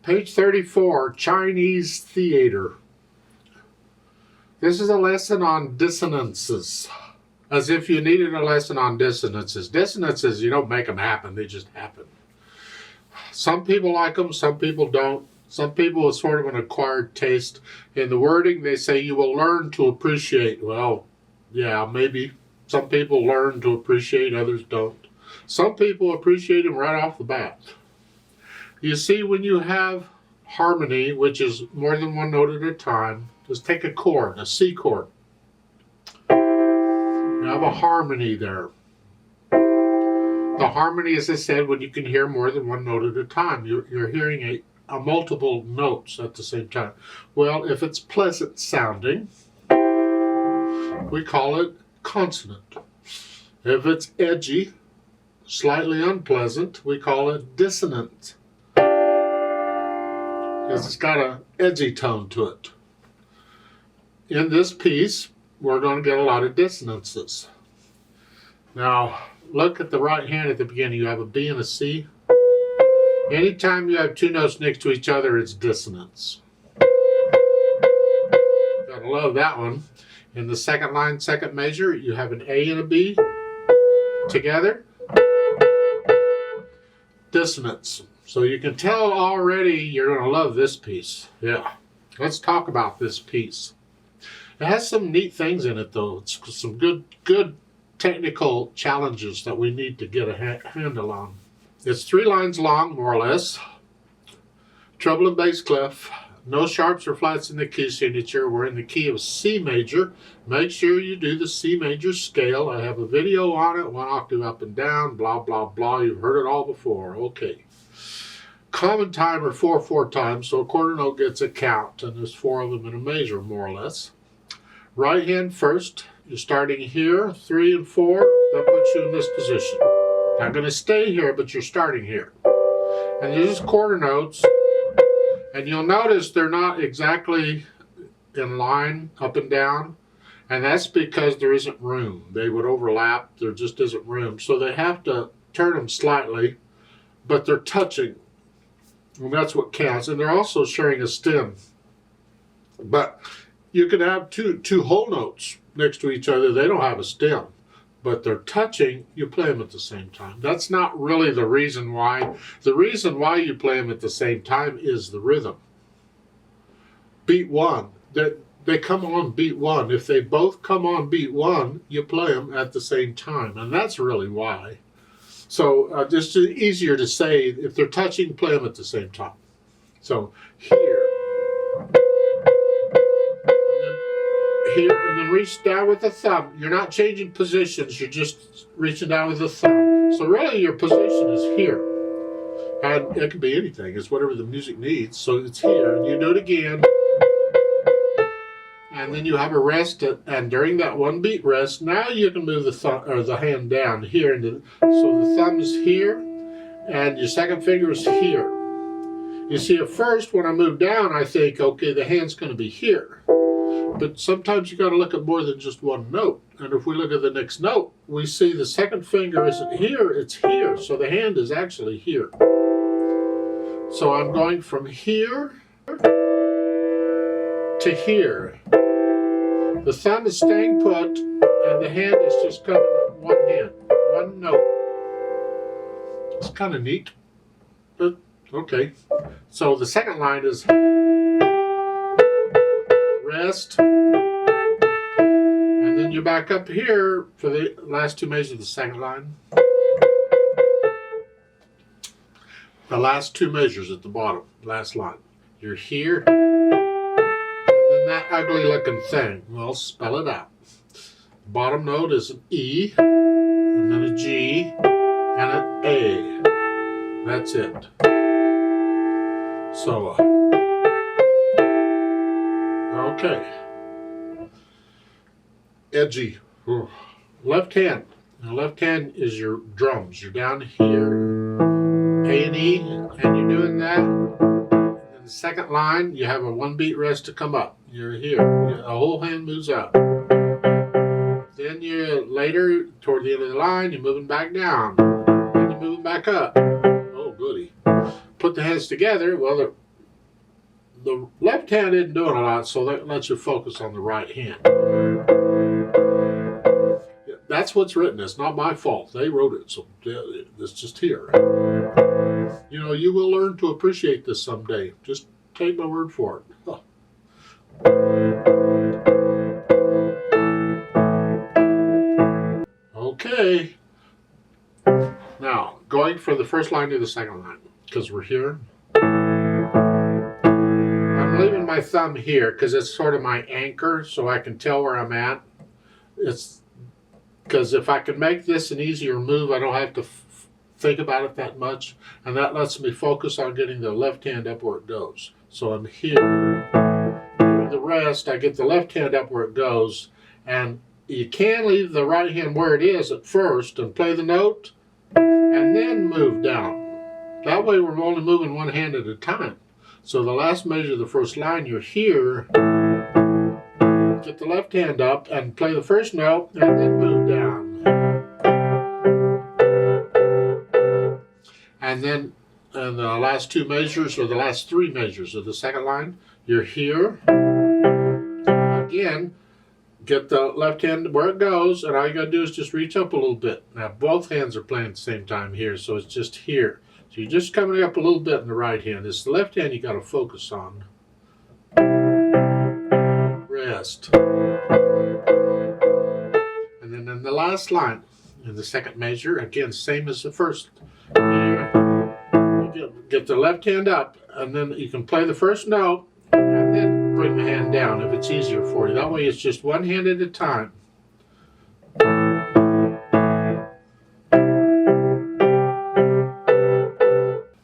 Page 34, Chinese Theater. This is a lesson on dissonances. As if you needed a lesson on dissonances. Dissonances, you don't make them happen, they just happen. Some people like them, some people don't. Some people it's sort of an acquired taste. In the wording, they say you will learn to appreciate. Well, yeah, maybe. Some people learn to appreciate, others don't. Some people appreciate them right off the bat. You see, when you have harmony, which is more than one note at a time, just take a chord, a C chord. You have a harmony there. The harmony, as I said, when you can hear more than one note at a time. You're hearing a multiple notes at the same time. Well, if it's pleasant sounding, we call it consonant. If it's edgy, slightly unpleasant, we call it dissonant. Because it's got an edgy tone to it. In this piece, we're going to get a lot of dissonances. Now, look at the right hand at the beginning. You have a B and a C. Anytime you have two notes next to each other, it's dissonance. Gotta love that one. In the second line, second measure, you have an A and a B together. Dissonance. So you can tell already you're going to love this piece. Yeah. Let's talk about this piece. It has some neat things in it, though. It's some good technical challenges that we need to get a handle on. It's 3 lines long, more or less. Treble and bass clef. No sharps or flats in the key signature. We're in the key of C major. Make sure you do the C major scale. I have a video on it, 1 octave up and down, blah, blah, blah. You've heard it all before. Okay. Common time are 4/4 times, so a quarter note gets a count, and there's 4 of them in a measure, more or less. Right hand first. You're starting here, 3 and 4. That puts you in this position. Not going to stay here, but you're starting here. And there's quarter notes. And you'll notice they're not exactly in line up and down. And that's because there isn't room. They would overlap. There just isn't room. So they have to turn them slightly, but they're touching. And that's what counts. And they're also sharing a stem. But you can have two whole notes next to each other. They don't have a stem. But they're touching, you play them at the same time. That's not really the reason why. The reason why you play them at the same time is the rhythm. Beat 1. They come on beat 1. If they both come on beat 1, you play them at the same time. And that's really why. So just easier to say, if they're touching, play them at the same time. So here. Here, and then reach down with the thumb. You're not changing positions, you're just reaching down with the thumb. So really your position is here. And it can be anything, it's whatever the music needs. So it's here, and you do it again. And then you have a rest, and during that 1 beat rest, now you can move the thumb or the hand down here. So the thumb is here, and your second finger is here. You see, at first when I move down, I think, okay, the hand's going to be here. But sometimes you got to look at more than just one note. And if we look at the next note, we see the second finger isn't here, it's here. So the hand is actually here. So I'm going from here to here. The thumb is staying put, and the hand is just coming on one hand, one note. It's kind of neat, but okay. So the second line is rest, and then you're back up here for the last 2 measures of the second line. The last 2 measures at the bottom, last line. You're here, and then that ugly looking thing, well, spell it out. Bottom note is an E, and then a G, and an A. That's it. So, okay. Edgy. Ooh. Left hand. Now left hand is your drums. You're down here, A and E, and you're doing that. And then the second line, you have a 1 beat rest to come up. You're here. The whole hand moves up. Then you later, toward the end of the line, you're moving back down. Then you're moving back up. Oh, goody. Put the hands together. Well, the left hand isn't doing a lot, so that lets you focus on the right hand. That's what's written. It's not my fault. They wrote it, so it's just here. You know, you will learn to appreciate this someday. Just take my word for it. Huh. Okay. Now, going from the first line to the second line, because we're here. I'm leaving my thumb here because it's sort of my anchor, so I can tell where I'm at. It's because if I can make this an easier move, I don't have to think about it that much, and that lets me focus on getting the left hand up where it goes. So I'm here. Doing the rest, I get the left hand up where it goes, and you can leave the right hand where it is at first and play the note, and then move down. That way we're only moving one hand at a time. So the last measure of the first line, you're here, get the left hand up and play the first note, and then move down. And then in the last two measures, or the last three measures of the second line, you're here. Again, get the left hand where it goes, and all you gotta do is just reach up a little bit. Now both hands are playing at the same time here, so it's just here. So you're just coming up a little bit in the right hand. It's the left hand you gotta focus on. Rest. And then in the last line, in the second measure, again, same as the first. Here, you get the left hand up, and then you can play the first note, and then bring the hand down if it's easier for you. That way it's just one hand at a time.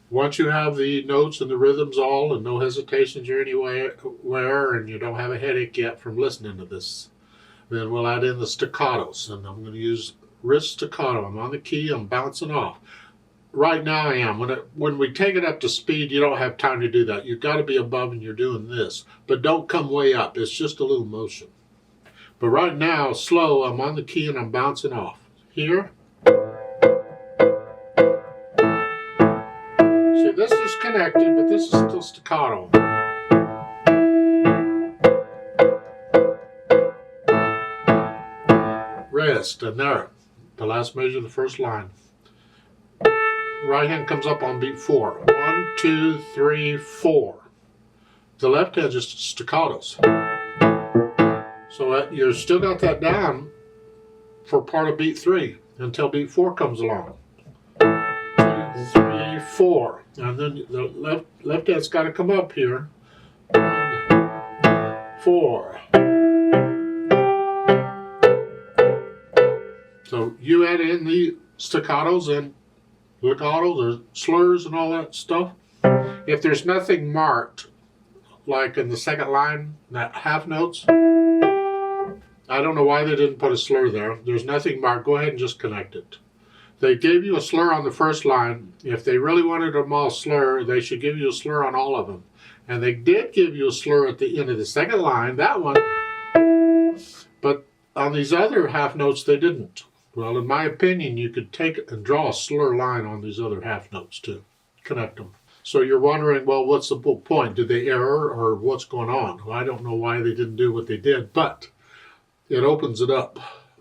Once you have the notes and the rhythms all, and no hesitations or anywhere, and you don't have a headache yet from listening to this, then we'll add in the staccatos. And I'm going to use wrist staccato. I'm on the key, I'm bouncing off. Right now I am. When we take it up to speed, you don't have time to do that. You've got to be above and you're doing this. But don't come way up. It's just a little motion. But right now, slow, I'm on the key and I'm bouncing off. Here. See, this is connected, but this is still staccato. Rest, and there. The last measure of the first line. Right hand comes up on beat 4. 1, 2, 3, 4. The left hand just staccatos. So you've still got that down for part of beat 3 until beat 4 comes along. 2, 3, 4. And then the left hand's got to come up here. 1, 4. So you add in the staccatos and legatos or slurs and all that stuff. If there's nothing marked, like in the second line, that half notes, I don't know why they didn't put a slur there. There's nothing marked. Go ahead and just connect it. They gave you a slur on the first line. If they really wanted them all slur, they should give you a slur on all of them. And they did give you a slur at the end of the second line, that one. But on these other half notes, they didn't. Well, in my opinion, you could take and draw a slur line on these other half notes too. Connect them. So you're wondering, well, what's the point? Did they error or what's going on? Well, I don't know why they didn't do what they did, but it opens it up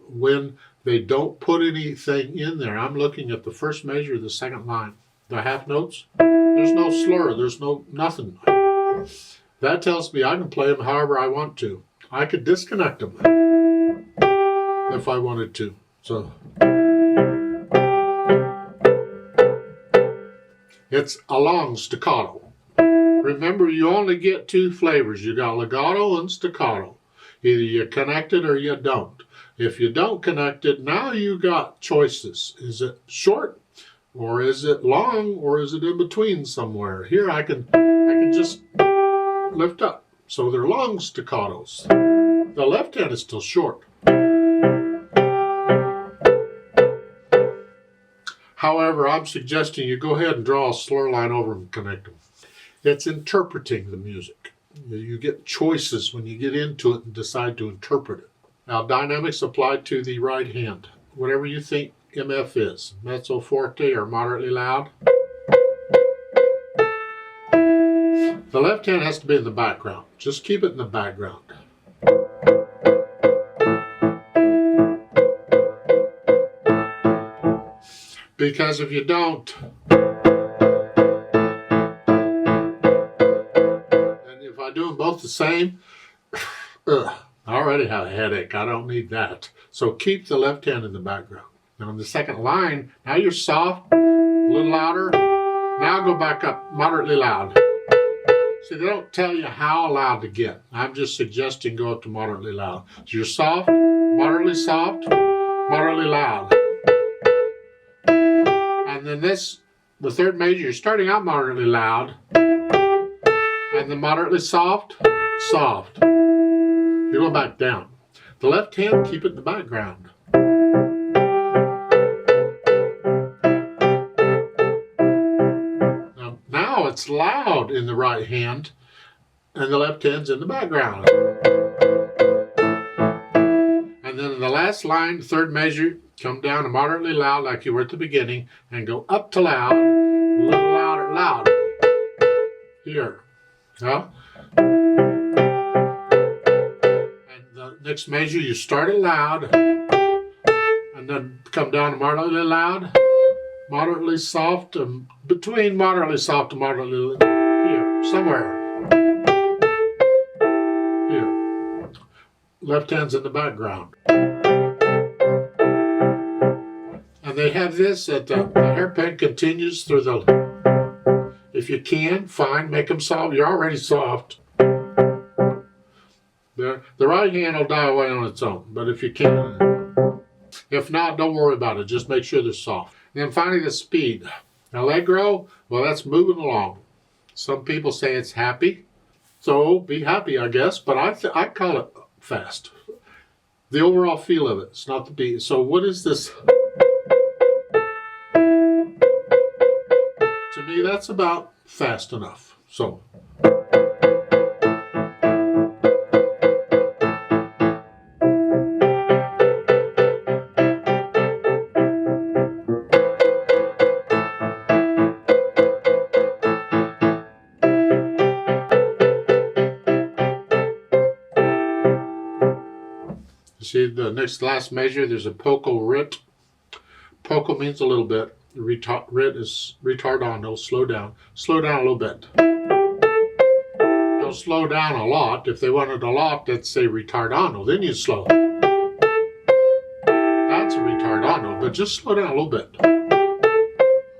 when they don't put anything in there. I'm looking at the first measure of the second line. The half notes, there's no slur, there's nothing. That tells me I can play them however I want to. I could disconnect them if I wanted to. So it's a long staccato. Remember, you only get two flavors. You got legato and staccato. Either you connect it or you don't. If you don't connect it, now you got choices. Is it short, or is it long, or is it in between somewhere? Here I can just lift up. So they're long staccatos. The left hand is still short. However, I'm suggesting you go ahead and draw a slur line over them and connect them. It's interpreting the music. You get choices when you get into it and decide to interpret it. Now, dynamics apply to the right hand. Whatever you think MF is, mezzo forte or moderately loud. The left hand has to be in the background. Just keep it in the background. Because if you don't, and if I do them both the same, I already have a headache. I don't need that. So keep the left hand in the background. Now on the second line, now you're soft, a little louder. Now go back up moderately loud. See, they don't tell you how loud to get. I'm just suggesting go up to moderately loud. So you're soft, moderately loud. And then this, the third major, you're starting out moderately loud. And then moderately soft. You go back down. The left hand, keep it in the background. Now it's loud in the right hand, and the left hand's in the background. And then in the last line, third measure, come down to moderately loud like you were at the beginning, and go up to loud, a little louder, loud. Here. Huh? Next measure, you start it loud, and then come down to moderately loud, moderately soft, and between moderately soft and moderately here, somewhere. Here. Left hand's in the background. And they have this that the hairpin continues through the, if you can, fine, make them soft. You're already soft. The right hand will die away on its own, but if you can, if not, don't worry about it. Just make sure they're soft. And then finally, the speed. Allegro, well, that's moving along. Some people say it's happy, so be happy, I guess, but I call it fast. The overall feel of it, it's not the beat. So what is this? To me, that's about fast enough. So. See the last measure, there's a poco rit. Poco means a little bit. Rit is retardando, slow down. Slow down a little bit. Don't slow down a lot. If they wanted a lot, they'd say retardando. Then you slow. That's a retardando, but just slow down a little bit.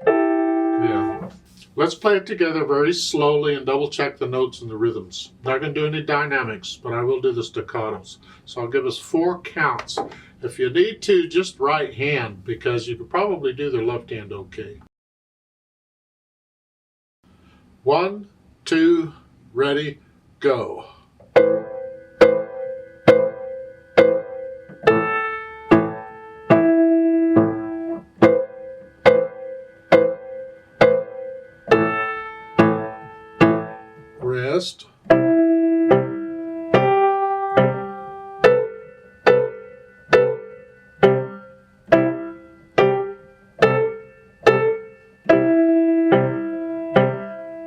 Yeah. Let's play it together very slowly and double check the notes and the rhythms. Not going to do any dynamics, but I will do the staccatos. So I'll give us 4 counts. If you need to, just right hand, because you could probably do the left hand okay. 1, 2, ready, go. Rest.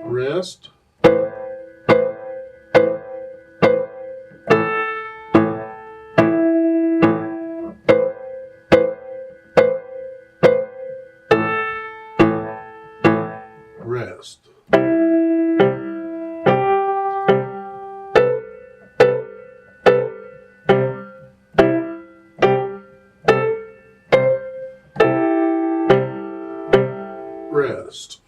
Rest. Rest. Rest.